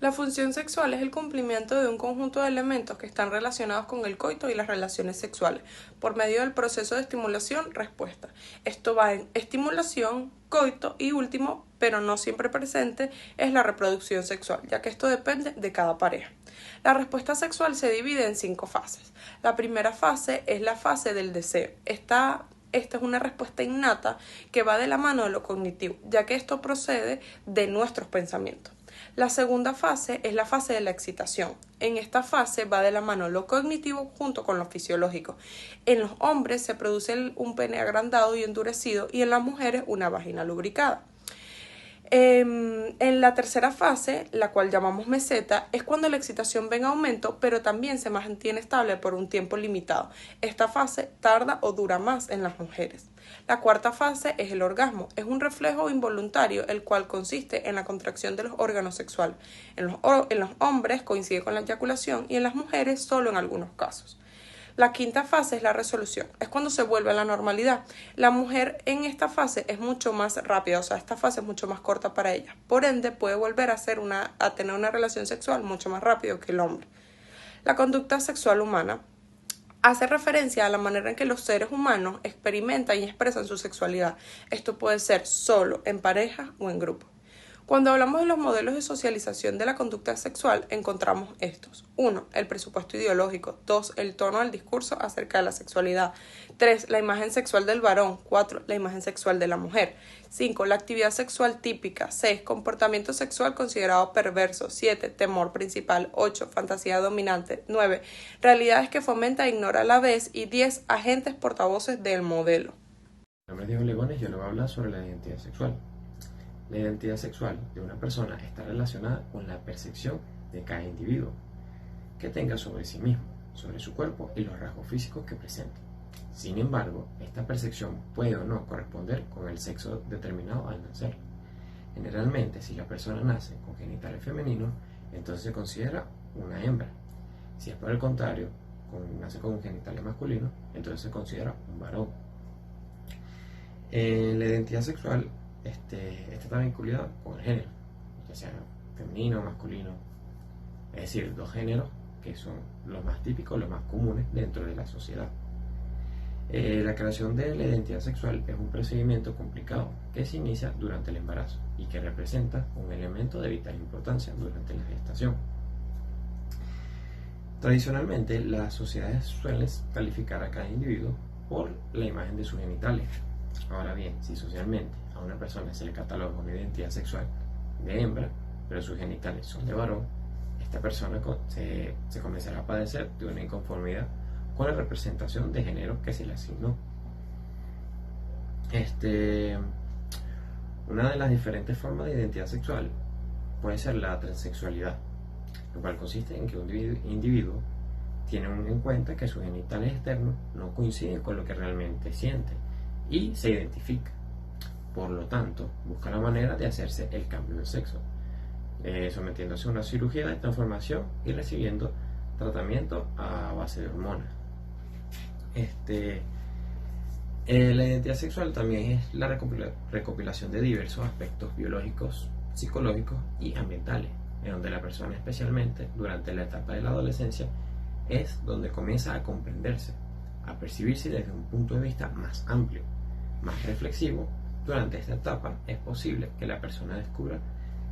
La función sexual es el cumplimiento de un conjunto de elementos que están relacionados con el coito y las relaciones sexuales, por medio del proceso de estimulación-respuesta. Esto va en estimulación, coito y último, pero no siempre presente, es la reproducción sexual, ya que esto depende de cada pareja. La respuesta sexual se divide en 5 fases. La primera fase es la fase del deseo. Esta es una respuesta innata que va de la mano de lo cognitivo, ya que esto procede de nuestros pensamientos. La segunda fase es la fase de la excitación. En esta fase va de la mano lo cognitivo junto con lo fisiológico. En los hombres se produce un pene agrandado y endurecido y en las mujeres una vagina lubricada. En la tercera fase, la cual llamamos meseta, es cuando la excitación ve en aumento, pero también se mantiene estable por un tiempo limitado. Esta fase tarda o dura más en las mujeres. La cuarta fase es el orgasmo. Es un reflejo involuntario, el cual consiste en la contracción de los órganos sexuales. En los hombres coincide con la eyaculación y en las mujeres solo en algunos casos. La quinta fase es la resolución, es cuando se vuelve a la normalidad. La mujer en esta fase es mucho más rápida, o sea, esta fase es mucho más corta para ella. Por ende, puede volver a tener una relación sexual mucho más rápido que el hombre. La conducta sexual humana hace referencia a la manera en que los seres humanos experimentan y expresan su sexualidad. Esto puede ser solo, en pareja o en grupo. Cuando hablamos de los modelos de socialización de la conducta sexual, encontramos estos. 1. El presupuesto ideológico. 2. El tono del discurso acerca de la sexualidad. 3. La imagen sexual del varón. 4. La imagen sexual de la mujer. 5. La actividad sexual típica. 6. Comportamiento sexual considerado perverso. 7. Temor principal. 8. Fantasía dominante. 9. Realidades que fomenta e ignora a la vez. Y 10. Agentes portavoces del modelo. Mi nombre es Diego Legones y yo le voy a hablar sobre la identidad sexual. La identidad sexual de una persona está relacionada con la percepción de cada individuo que tenga sobre sí mismo, sobre su cuerpo y los rasgos físicos que presente. Sin embargo, esta percepción puede o no corresponder con el sexo determinado al nacer. Generalmente, si la persona nace con genitales femeninos, entonces se considera una hembra. Si es por el contrario, nace con genitales masculinos, entonces se considera un varón. La identidad sexual está vinculada con el género, ya sea femenino o masculino, es decir, dos géneros que son los más típicos, los más comunes dentro de la sociedad. La creación de la identidad sexual es un procedimiento complicado que se inicia durante el embarazo y que representa un elemento de vital importancia durante la gestación. Tradicionalmente, las sociedades suelen calificar a cada individuo por la imagen de sus genitales. Ahora bien, si socialmente a una persona se le cataloga una identidad sexual de hembra, pero sus genitales son de varón, esta persona se comenzará a padecer de una inconformidad con la representación de género que se le asignó. Una de las diferentes formas de identidad sexual puede ser la transexualidad, lo cual consiste en que un individuo tiene en cuenta que sus genitales externos no coinciden con lo que realmente siente y se identifica. Por lo tanto, busca la manera de hacerse el cambio de sexo, sometiéndose a una cirugía de transformación y recibiendo tratamiento a base de hormonas. La identidad sexual también es la recopilación de diversos aspectos biológicos, psicológicos y ambientales, en donde la persona, especialmente durante la etapa de la adolescencia, es donde comienza a comprenderse, a percibirse desde un punto de vista más amplio, más reflexivo. Durante esta etapa es posible que la persona descubra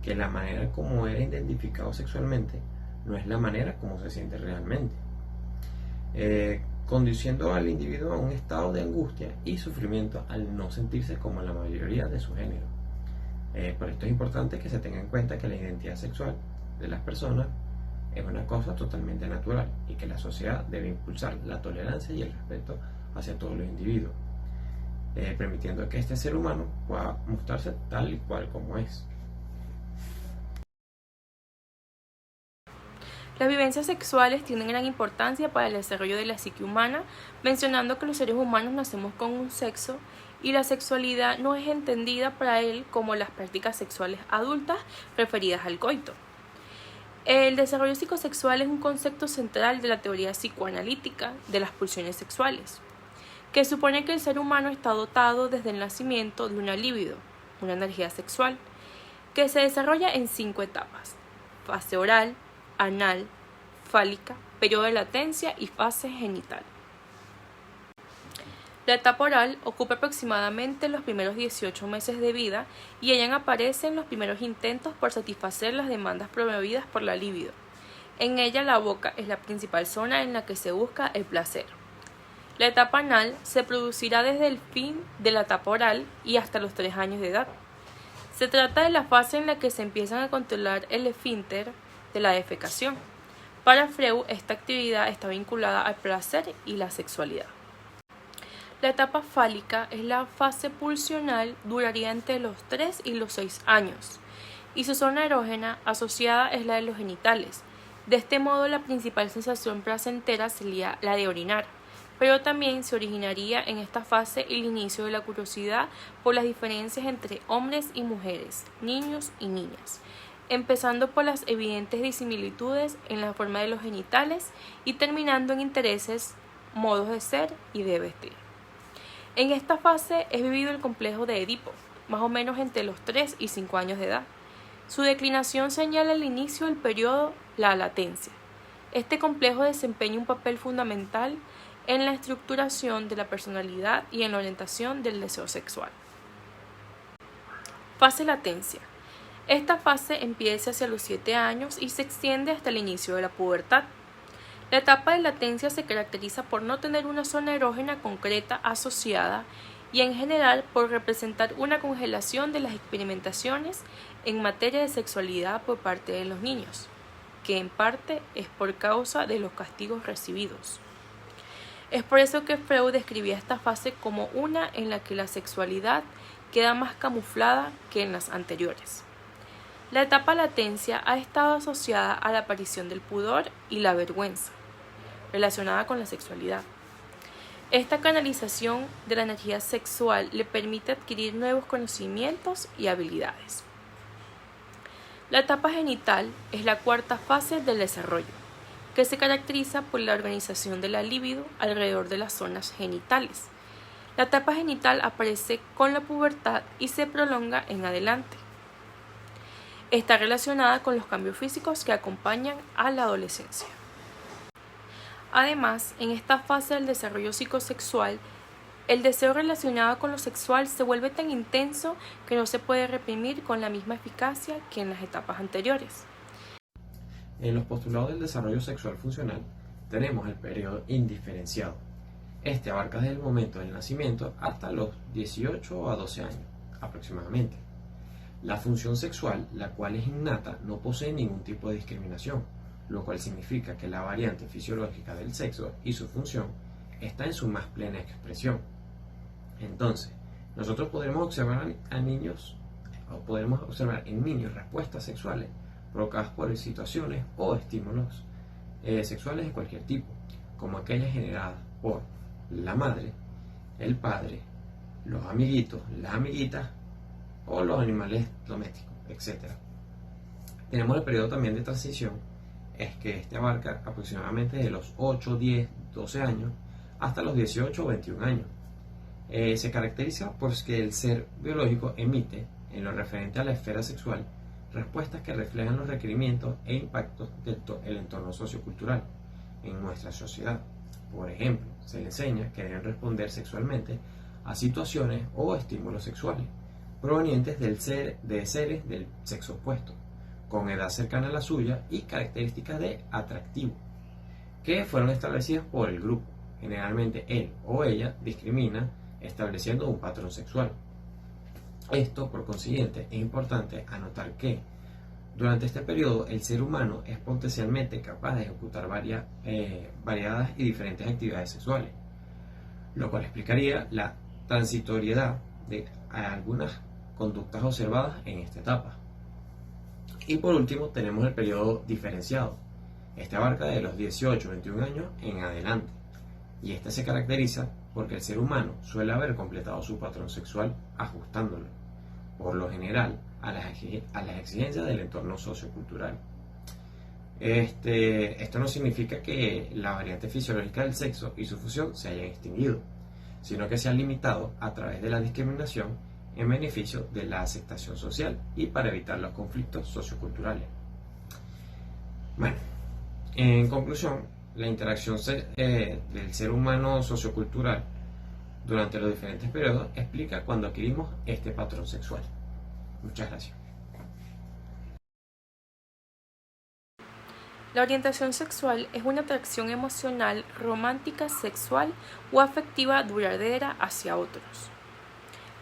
que la manera como era identificado sexualmente no es la manera como se siente realmente, conduciendo al individuo a un estado de angustia y sufrimiento al no sentirse como la mayoría de su género. Por esto es importante que se tenga en cuenta que la identidad sexual de las personas es una cosa totalmente natural y que la sociedad debe impulsar la tolerancia y el respeto hacia todos los individuos, permitiendo que este ser humano pueda mostrarse tal y cual como es. Las vivencias sexuales tienen gran importancia para el desarrollo de la psique humana, mencionando que los seres humanos nacemos con un sexo y la sexualidad no es entendida para él como las prácticas sexuales adultas referidas al coito. El desarrollo psicosexual es un concepto central de la teoría psicoanalítica de las pulsiones sexuales, que supone que el ser humano está dotado desde el nacimiento de una libido, una energía sexual, que se desarrolla en 5 etapas: fase oral, anal, fálica, periodo de latencia y fase genital. La etapa oral ocupa aproximadamente los primeros 18 meses de vida y en ella aparecen los primeros intentos por satisfacer las demandas promovidas por la libido. En ella la boca es la principal zona en la que se busca el placer. La etapa anal se producirá desde el fin de la etapa oral y hasta los 3 años de edad. Se trata de la fase en la que se empiezan a controlar el esfínter de la defecación. Para Freud, esta actividad está vinculada al placer y la sexualidad. La etapa fálica es la fase pulsional, duraría entre los 3 y los 6 años, y su zona erógena asociada es la de los genitales. De este modo, la principal sensación placentera sería la de orinar, pero también se originaría en esta fase el inicio de la curiosidad por las diferencias entre hombres y mujeres, niños y niñas, empezando por las evidentes disimilitudes en la forma de los genitales y terminando en intereses, modos de ser y de vestir. En esta fase es vivido el complejo de Edipo, más o menos entre los 3 y 5 años de edad. Su declinación señala el inicio del periodo, la latencia. Este complejo desempeña un papel fundamental en la estructuración de la personalidad y en la orientación del deseo sexual. Fase latencia. Esta fase empieza hacia los 7 años y se extiende hasta el inicio de la pubertad. La etapa de latencia se caracteriza por no tener una zona erógena concreta asociada y en general por representar una congelación de las experimentaciones en materia de sexualidad por parte de los niños, que en parte es por causa de los castigos recibidos. Es por eso que Freud describía esta fase como una en la que la sexualidad queda más camuflada que en las anteriores. La etapa latencia ha estado asociada a la aparición del pudor y la vergüenza, relacionada con la sexualidad. Esta canalización de la energía sexual le permite adquirir nuevos conocimientos y habilidades. La etapa genital es la cuarta fase del desarrollo, que se caracteriza por la organización de la libido alrededor de las zonas genitales. La etapa genital aparece con la pubertad y se prolonga en adelante. Está relacionada con los cambios físicos que acompañan a la adolescencia. Además, en esta fase del desarrollo psicosexual, el deseo relacionado con lo sexual se vuelve tan intenso que no se puede reprimir con la misma eficacia que en las etapas anteriores. En los postulados del desarrollo sexual funcional tenemos el periodo indiferenciado. Este abarca desde el momento del nacimiento hasta los 18 a 12 años aproximadamente. La función sexual, la cual es innata, no posee ningún tipo de discriminación, lo cual significa que la variante fisiológica del sexo y su función está en su más plena expresión. Entonces, nosotros podremos observar en niños respuestas sexuales provocadas por situaciones o estímulos sexuales de cualquier tipo, como aquellas generadas por la madre, el padre, los amiguitos, las amiguitas o los animales domésticos, etc. Tenemos el periodo también de transición, es que este abarca aproximadamente de los 8, 10, 12 años hasta los 18 o 21 años. Se caracteriza por que el ser biológico emite, en lo referente a la esfera sexual, respuestas que reflejan los requerimientos e impactos del entorno sociocultural en nuestra sociedad. Por ejemplo, se le enseña que deben responder sexualmente a situaciones o estímulos sexuales provenientes de seres del sexo opuesto, con edad cercana a la suya y características de atractivo, que fueron establecidas por el grupo. Generalmente él o ella discrimina estableciendo un patrón sexual. Esto, por consiguiente, es importante anotar que durante este periodo el ser humano es potencialmente capaz de ejecutar variadas y diferentes actividades sexuales, lo cual explicaría la transitoriedad de algunas conductas observadas en esta etapa. Y por último tenemos el periodo diferenciado. Este abarca de los 18 a 21 años en adelante, y este se caracteriza porque el ser humano suele haber completado su patrón sexual ajustándolo, por lo general, a las exigencias del entorno sociocultural. Esto no significa que la variante fisiológica del sexo y su función se hayan extinguido, sino que se han limitado a través de la discriminación en beneficio de la aceptación social y para evitar los conflictos socioculturales. Bueno, en conclusión, la interacción del ser humano sociocultural durante los diferentes periodos explica cuando adquirimos este patrón sexual. Muchas gracias. La orientación sexual es una atracción emocional, romántica, sexual o afectiva duradera hacia otros.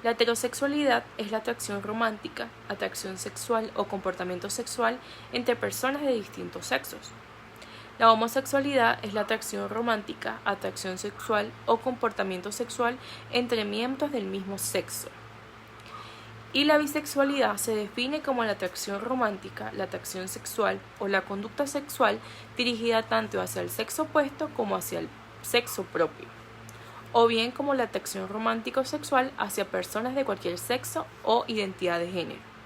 La heterosexualidad es la atracción romántica, atracción sexual o comportamiento sexual entre personas de distintos sexos. La homosexualidad es la atracción romántica, atracción sexual o comportamiento sexual entre miembros del mismo sexo. Y la bisexualidad se define como la atracción romántica, la atracción sexual o la conducta sexual dirigida tanto hacia el sexo opuesto como hacia el sexo propio, o bien como la atracción romántico-sexual hacia personas de cualquier sexo o identidad de género.